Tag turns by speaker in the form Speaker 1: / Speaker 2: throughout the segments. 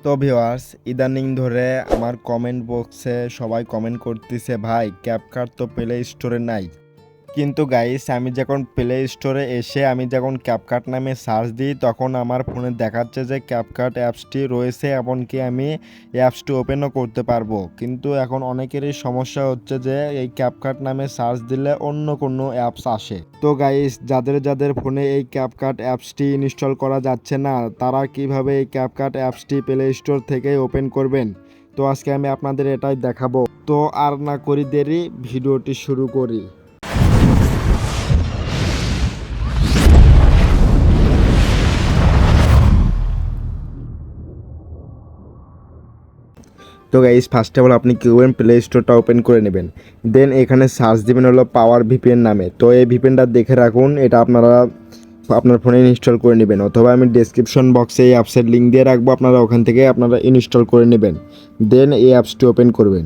Speaker 1: তো ভিউয়ার্স, ইদানিং ধরে আমার কমেন্ট বক্সে সবাই কমেন্ট করতেছে, ভাই ক্যাপকাট তো প্লে স্টোরে নাই। কিন্তু গাইস, আমি যখন প্লে স্টোরে এসে আমি যখন ক্যাপকাট নামে সার্চ দিই, তখন আমার ফোনে দেখাচ্ছে যে ক্যাপকাট অ্যাপসটি রয়েছে, এমনকি আমি অ্যাপসটি ওপেনও করতে পারবো। কিন্তু এখন অনেকেরই সমস্যা হচ্ছে যে এই ক্যাপকাট নামে সার্চ দিলে অন্য কোনো অ্যাপস আসে। তো গাইস, যাদের যাদের ফোনে এই ক্যাপকাট অ্যাপসটি ইনস্টল করা যাচ্ছে না, তারা কিভাবে এই ক্যাপকাট অ্যাপসটি প্লে স্টোর থেকে ওপেন করবেন, তো আজকে আমি আপনাদের এটাই দেখাবো। তো আর না করি দেরি, ভিডিওটি শুরু করি। তো গাইস, ফার্স্ট অফ অল আপনি কি করবেন, প্লে স্টোরটা ওপেন করে নেবেন। দেন এখানে সার্চ দিবেন হলো পাওয়ার ভিপিএন নামে। তো এই ভিপিএনটা দেখে রাখুন, এটা আপনারা আপনার ফোনে ইনস্টল করে নেবেন, অথবা আমি ডেসক্রিপশন বক্সে এই অ্যাপসের লিঙ্ক দিয়ে রাখবো, আপনারা ওখান থেকে আপনারা ইনস্টল করে নেবেন। দেন এই অ্যাপসটি ওপেন করবেন।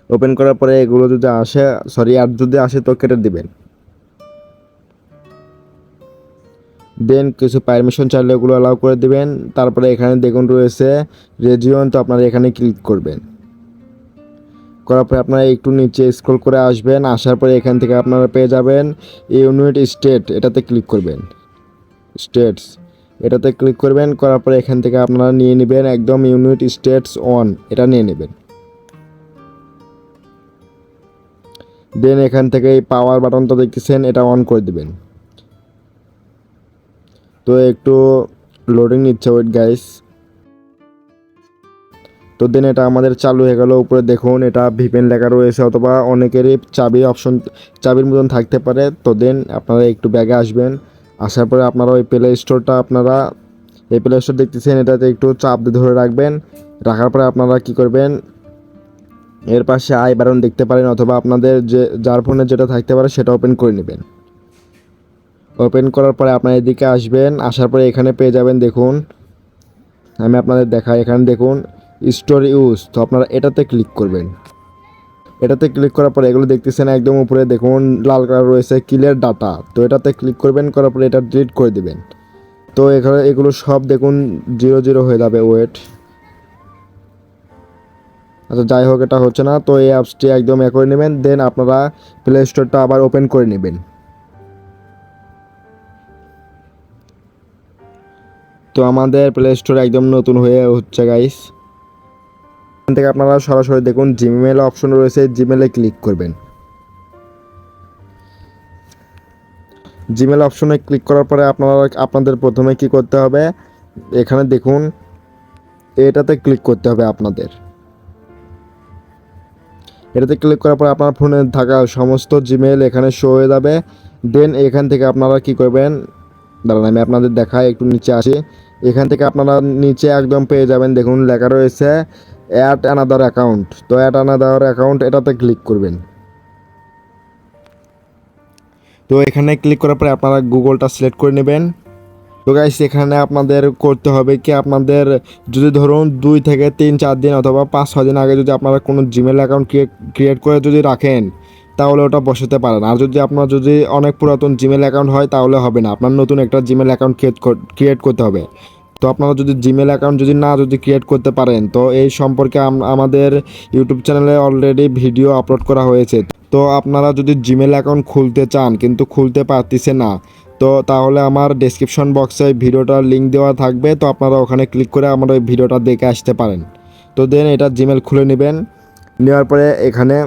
Speaker 1: ওপেন করার পরে এগুলো যদি আসে, আর যদি আসে তো কেটে দিবেন। দেন কিছু পারমিশন চাইলে ওগুলো অ্যালাউ করে দিবেন। তারপরে এখানে দেখুন রয়েছে রেজিয়ন, তো আপনারা এখানে ক্লিক করবেন। করার পরে আপনারা একটু নিচে স্ক্রল করে আসবেন, আসার পরে এখান থেকে আপনারা পেয়ে যাবেন ইউনিট স্টেট, এটাতে ক্লিক করবেন। স্টেটস এটাতে ক্লিক করবেন, করার পরে এখান থেকে আপনারা নিয়ে নেবেন একদম ইউনিট স্টেটস অন, এটা নিয়ে নেবেন। দেন এখান থেকে এই পাওয়ার বাটনটা দেখতেছেন, এটা অন করে দিবেন। তো একটু লোডিং নিচ্ছে, ওয়েট গাইস। তো দেন এটা আমাদের চালু হয়ে গেল। উপরে দেখুন এটা ভিপিএন লেখা রয়েছে, অথবা অনেকেরই চাবি অপশন চাবির মতন থাকতে পারে। তো দেন আপনারা একটু ব্যাগে আসবেন, আসার পরে আপনারা ওই প্লে স্টোরটা আপনারা এই প্লে স্টোর দেখতেছেন, এটাতে একটু চাপ দিয়ে ধরে রাখবেন। রাখার পরে আপনারা কি করবেন, এর পাশে আই বাটন দেখতে পারেন, অথবা আপনাদের যে যার ফোনে যেটা থাকতে পারে সেটা ওপেন করে নেবেন। ওপেন করার পরে আপনার এদিকে আসবেন, আসার পরে এখানে পেয়ে যাবেন, দেখুন আমি আপনাদের দেখাই, এখানে দেখুন স্টোর ইউজ, তো আপনারা এটাতে ক্লিক করবেন। এটাতে ক্লিক করার পরে এগুলো দেখতেছেন একদম উপরে দেখুন লাল কালার রয়েছে ক্লিয়ার ডাটা, তো এটাতে ক্লিক করবেন। করার পরে এটা ডিলিট করে দিবেন। তো এখানে এগুলো সব দেখুন 0 হয়ে যাবে, ওয়েট। আচ্ছা যাই হোক, এটা হচ্ছে না, তো এই অ্যাপসটি একদম করে নেবেন। দেন আপনারা প্লে স্টোরটা আবার ওপেন করে নেবেন। তো আমাদের প্লে স্টোর একদম নতুন হয়ে হচ্ছে গাইস। এখান থেকে আপনারা সরাসরি দেখুন জিমেল অপশন রয়েছে, জিমেলে ক্লিক করবেন। জিমেল অপশনে ক্লিক করার পরে আপনাদের প্রথমে কি করতে হবে, এখানে দেখুন এটাতে ক্লিক করতে হবে আপনাদের। এটাতে ক্লিক করার পর আপনার ফোনে থাকা সমস্ত জিমেল এখানে শো হয়ে যাবে। দেন এখান থেকে আপনারা কি করবেন, দাঁড়ান আমি আপনাদের দেখাই, একটু নিচে আসি। এখান থেকে আপনারা নিচে একদম পেয়ে যাবেন, দেখুন লেখা রয়েছে অ্যাড অ্যানাদার অ্যাকাউন্ট। তো অ্যাড অ্যানাদার অ্যাকাউন্ট এটাতে ক্লিক করবেন। তো এখানে ক্লিক করার পরে আপনারা গুগলটা সিলেক্ট করে নেবেন। তো গাইস, এখানে আপনাদের করতে হবে কি, আপনাদের যদি ধরুন 2 থেকে 3-4 দিন অথবা 5-6 দিন আগে যদি আপনারা কোনো জিমেল অ্যাকাউন্ট ক্রিয়েট করে যদি রাখেন, তাহলে ওটা বসাতে পারেন। আর যদি আপনার যদি অনেক পুরাতন জিমেল অ্যাকাউন্ট হয় তাহলে হবে না, আপনার নতুন একটা জিমেল অ্যাকাউন্ট ক্রিয়েট করতে হবে। তো আপনারা যদি জিমেল অ্যাকাউন্ট যদি ক্রিয়েট করতে পারেন, তো এই সম্পর্কে আমাদের ইউটিউব চ্যানেলে অলরেডি ভিডিও আপলোড করা হয়েছে। তো আপনারা যদি জিমেল অ্যাকাউন্ট খুলতে চান কিন্তু খুলতে পারতেছে না, তো তাহলে আমার ডেসক্রিপশন বক্সে ভিডিওটার লিঙ্ক দেওয়া থাকবে, তো আপনারা ওখানে ক্লিক করে আমার ওই ভিডিওটা দেখে আসতে পারেন। তো দেন এটা জিমেল খুলে নেবেন। নেওয়ার পরে এখানে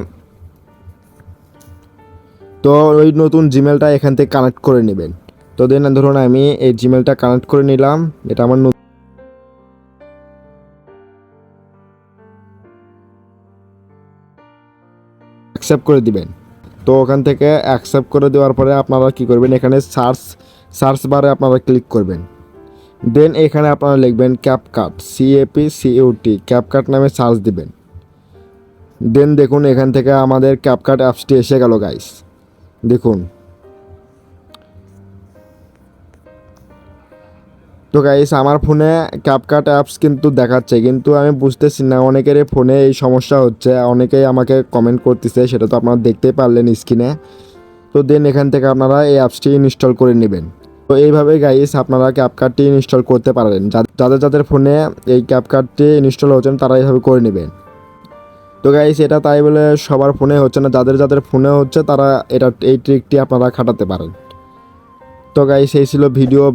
Speaker 1: তো ওই নতুন জিমেলটা এখান থেকে কানেক্ট করে নেবেন। তো দেন ধরুন আমি এই জিমেলটা কানেক্ট করে নিলাম, এটা আমার অ্যাকসেপ্ট করে দিবেন। তো ওখান থেকে অ্যাকসেপ্ট করে দেওয়ার পরে আপনারা কি করবেন, এখানে সার্চ বারে আপনারা ক্লিক করবেন। দেন এখানে আপনারা লিখবেন ক্যাপকাট, CAPCUT, ক্যাপকাট নামে সার্চ দিবেন। দেন দেখুন এখান থেকে আমাদের ক্যাপকাট অ্যাপসটি এসে গেল গাইস, দেখুন। তো গাইস, আমার ফোনে ক্যাপকাট অ্যাপস কিন্তু দেখাচ্ছে, কিন্তু আমি বুঝতেছি না, অনেকের ফোনে এই সমস্যা হচ্ছে, অনেকেই আমাকে কমেন্ট করতেছে, সেটা তো আপনারা দেখতেই পারলেন স্ক্রিনে। তো দেন এখান থেকে আপনারা এই অ্যাপসটি ইনস্টল করে নেবেন। তো এইভাবে গাইস আপনারা ক্যাপকাটটি ইনস্টল করতে পারেন। যাদের যাদের ফোনে এই ক্যাপকাটটি ইনস্টল হচ্ছে না তারা এইভাবে করে নেবেন। তো গাইস এটা তাই বলে সবার ফোনে হচ্ছে না, যাদের যাদের ফোনে হচ্ছে তারা এই ট্রিকটি আপনারা খাটাতে পারেন। তো গাইস এই ছিল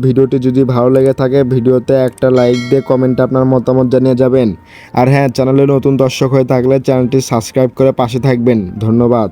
Speaker 1: ভিডিওটি যদি ভালো লেগে থাকে ভিডিওতে একটা লাইক দিয়ে কমেন্টে আপনার মতামত জানিয়ে যাবেন। আর হ্যাঁ, চ্যানেলে নতুন দর্শক হয়ে থাকলে চ্যানেলটি সাবস্ক্রাইব করে পাশে থাকবেন। ধন্যবাদ।